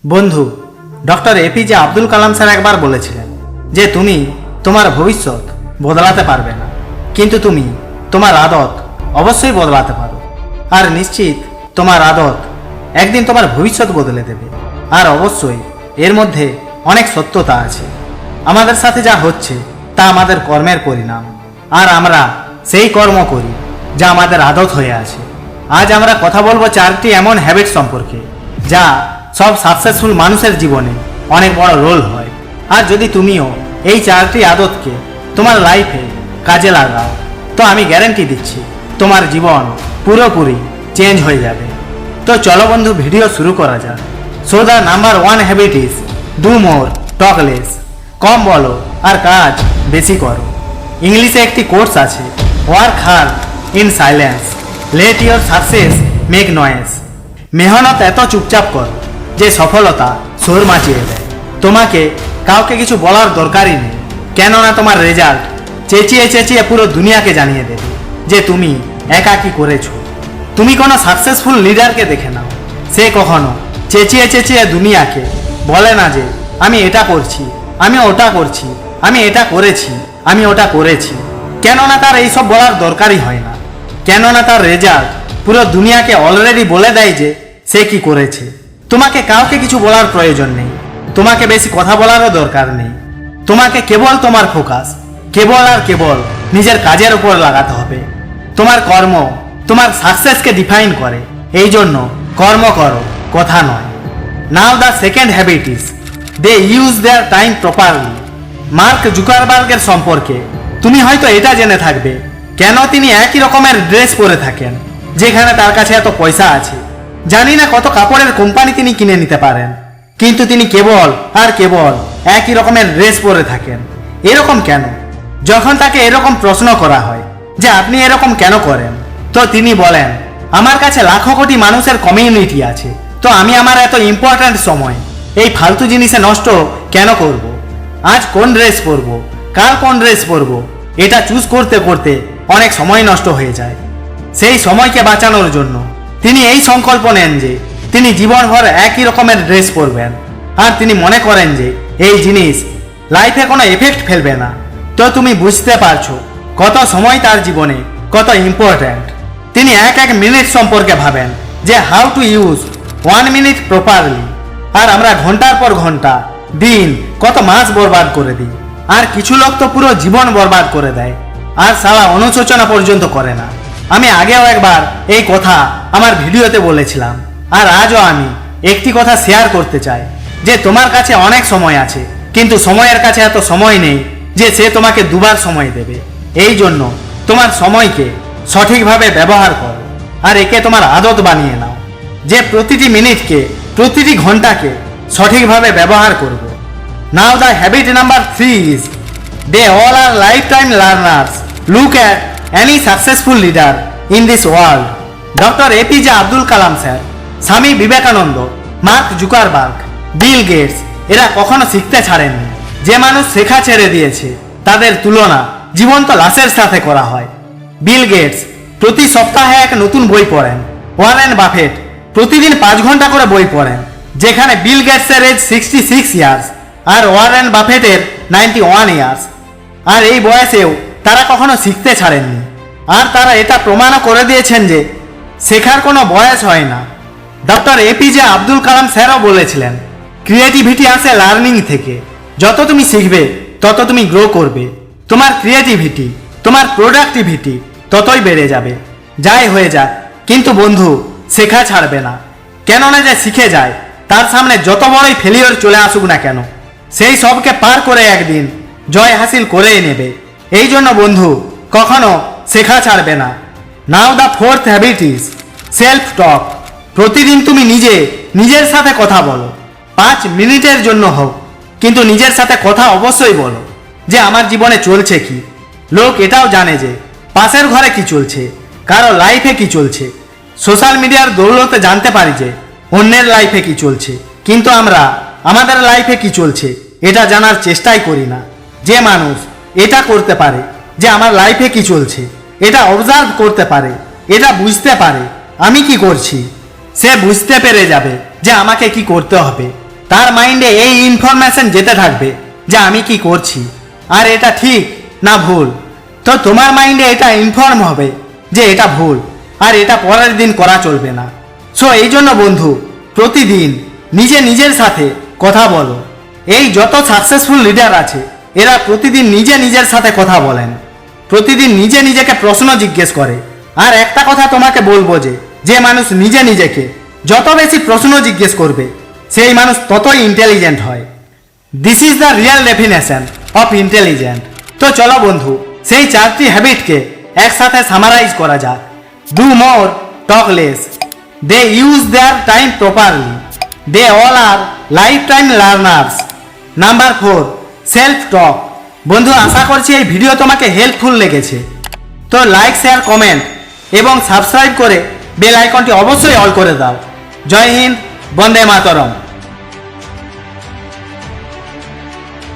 বন্ধু, doctor APJ Abdul Kalam sir একবার বলেছিলেন যে তুমি তোমার ভবিষ্যৎ বদলাতে পারবে না, কিন্তু তুমি তোমার আদত অবশ্যই বদলাতে পারো। আর নিশ্চিত তোমার আদত একদিন তোমার ভবিষ্যৎ বদলে দেবে। আর অবশ্যই এর মধ্যে অনেক সত্যতা আছে। আমাদের সাথে যা হচ্ছে তা আমাদের কর্মের পরিণাম, আর আমরা সেই কর্ম করি যা আমাদের আদত হয়ে আছে। আজ আমরা কথা বলবো 4টি এমন হ্যাবিট সম্পর্কে যা সব সাকসেসফুল মানুষের জীবনে অনেক বড় রোল হয়। আর যদি তুমিও এই 4টি আদতকে তোমার লাইফে কাজে লাগাও, তো আমি গ্যারান্টি দিচ্ছি তোমার জীবন পুরোপুরি চেঞ্জ হয়ে যাবে। তো চলো বন্ধু, ভিডিও শুরু করা যাক। So the number 1 habit is do more talk less. কম বলো আর কাজ বেশি করো। ইংলিশে একটি কোর্স আছে, work hard in silence, let your success make noise. মেহনত এত চুপচাপ করো যে সফলতা সুর মাচিয়ে দেয়। তোমাকে কাউকে কিছু বলার দরকারই নেই, কেননা তোমার রেজাল্ট চেঁচিয়ে চেঁচিয়ে পুরো দুনিয়াকে জানিয়ে দেবে যে তুমি একা কি করেছো। তুমি কোনো সাকসেসফুল লিডারকে দেখে নাও, সে কখনো চেঁচিয়ে চেঁচিয়ে দুনিয়াকে বলে না যে আমি এটা করছি, আমি ওটা করছি, আমি এটা করেছি, আমি ওটা করেছি। কেননা তার এইসব বলার দরকারই হয় না, কেননা তার রেজাল্ট পুরো দুনিয়াকে অলরেডি বলে দেয় যে সে কি করেছে। তোমাকে কাউকে কিছু বলার প্রয়োজন নেই, তোমাকে বেশি কথা বলারও দরকার নেই। তোমাকে কেবল তোমার ফোকাস কেবল আর কেবল নিজের কাজের উপর লাগাতে হবে। তোমার কর্ম তোমার সাকসেসকে ডিফাইন করে, এই জন্য কর্ম করো, কথা নয়। Now the second habit is they use their time properly. Mark জুকারবার্গের সম্পর্কে তুমি হয়তো এটা জেনে থাকবে কেন তিনি একই রকমের ড্রেস পরে থাকেন, যেখানে তার কাছে এত পয়সা আছে। জানি না কত কাপড়ের কোম্পানি তিনি কিনে নিতে পারেন, কিন্তু তিনি কেবল আর কেবল একই রকমের ড্রেস পরে থাকেন। এরকম কেন? যখন তাকে এরকম প্রশ্ন করা হয় যে আপনি এরকম কেন করেন, তো তিনি বলেন, আমার কাছে লাখো কোটি মানুষের কমিউনিটি আছে, তো আমি আমার এত ইম্পর্ট্যান্ট সময় এই ফালতু জিনিসে নষ্ট কেন করব? আজ কোন ড্রেস পরবো, কাল কোন ড্রেস পরবো, এটা চুজ করতে করতে অনেক সময় নষ্ট হয়ে যায়। সেই সময়কে বাঁচানোর জন্য তিনি এই সংকল্প নেন যে তিনি জীবনভর একই রকমের ড্রেস পরবেন, আর তিনি মনে করেন যে এই জিনিস লাইফে কোনো এফেক্ট ফেলবে না। তো তুমি বুঝতে পারছো কত সময় তার জীবনে কত ইম্পর্ট্যান্ট। তিনি এক মিনিট সম্পর্কে ভাবেন যে how to use 1 minute properly, আর আমরা ঘন্টার পর ঘন্টা, দিন, কত মাস বরবাদ করে দিই। আর কিছু লোক তো পুরো জীবন বরবাদ করে দেয়, আর সারা অনুশোচনা পর্যন্ত করে না। আমি আগেও একবার এই কথা আমার ভিডিওতে বলেছিলাম, আর আজও আমি একটি কথা শেয়ার করতে চাই যে তোমার কাছে অনেক সময় আছে, কিন্তু সময়ের কাছে এত সময় নেই যে সে তোমাকে দুবার সময় দেবে। এই জন্য তোমার সময়কে সঠিকভাবে ব্যবহার করো, আর একে তোমার আদত বানিয়ে নাও যে প্রতিটি মিনিটকে, প্রতিটি ঘন্টাকে সঠিকভাবে ব্যবহার করব। Now the habit number 3 is they all are life time learners. Look at any successful leader in this world. Doctor APJ Abdul Kalam sir, Swami Vivekananda, Mark Zuckerberg, Bill Gates, এরা কখনো শিখতে ছাড়েননি। যে মানুষ শেখা ছেড়ে দিয়েছে তাদের তুলনা জীবন্ত লাশের সাথে করা হয়। বিল গেটস প্রতি সপ্তাহে এক নতুন বই পড়েন। ওয়ারেন বাফেট প্রতিদিন 5 ঘন্টা করে বই পড়েন, যেখানে বিল গেটসের এজ 66 ইয়ার্স আর ওয়ারেন বাফেটের 91 ইয়ার্স। আর এই বয়সেও তারা কখনো শিখতে ছাড়েননি, আর তারা এটা প্রমাণও করে দিয়েছেন যে শেখার কোনো বয়স হয় না। ডক্টর এপিজে আব্দুল কালাম স্যারও বলেছিলেন, ক্রিয়েটিভিটি আসে লার্নিং থেকে। যত তুমি শিখবে তত তুমি গ্রো করবে, তোমার ক্রিয়েটিভিটি, তোমার প্রোডাক্টিভিটি ততই বেড়ে যাবে। যাই হয়ে যাক, কিন্তু বন্ধু শেখা ছাড়বে না, কেননা যে শিখে যায় তার সামনে যত বড়ই ফেলিওর চলে আসুক না কেন, সেই সবকে পার করে একদিন জয় হাসিল করেই নেবে। এই জন্য বন্ধু কখনো শেখা ছাড়বে না। Now the 4th habit is self talk. প্রতিদিন তুমি নিজের সাথে কথা বলো, 5 মিনিটের জন্য হোক, কিন্তু নিজের সাথে কথা অবশ্যই বলো যে আমার জীবনে চলছে কি। লোক এটাও জানে যে পাশের ঘরে কি চলছে, কারো লাইফে কি চলছে। সোশ্যাল মিডিয়ার দৌলতে জানতে পারি যে অন্যের লাইফে কি চলছে, কিন্তু আমরা আমাদের লাইফে কি চলছে এটা জানার চেষ্টাই করি না। যে মানুষ এটা করতে পারে যে আমার লাইফে কি চলছে, এটা অবজার্ভ করতে পারে, এটা বুঝতে পারে আমি কি করছি, সে বুঝতে পেরে যাবে যে আমাকে কি করতে হবে। তার মাইন্ডে এই ইনফরমেশন যেতে থাকবে যে আমি কি করছি আর এটা ঠিক না ভুল। তো তোমার মাইন্ডে এটা ইনফর্ম হবে যে এটা ভুল আর এটা পরের দিন করা চলবে না। সো এই জন্য বন্ধু, প্রতিদিন নিজের সাথে কথা বলো। এই যত সাকসেসফুল লিডার আছে এরা প্রতিদিন নিজের সাথে কথা বলেন, প্রতিদিন নিজেকে প্রশ্ন জিজ্ঞেস করে। আর একটা কথা তোমাকে বলবো যে মানুষ নিজেকে যত বেশি প্রশ্ন জিজ্ঞেস করবে সেই মানুষ ততই ইন্টেলিজেন্ট হয়। This is the real definition of intelligent. তো চলো বন্ধু, সেই 4টি হ্যাবিটকে একসাথে সামারাইজ করা যাক। Do more, talk less, they use their time properly, they all are life time learners. Number 4, self talk. বন্ধু, আশা করছি এই ভিডিও তোমাকে হেল্পফুল লেগেছে। তো লাইক, শেয়ার, কমেন্ট এবং সাবস্ক্রাইব করে বেল আইকনটি অবশ্যই অল করে দাও। জয় হিন্দ, বন্দে মাতরম।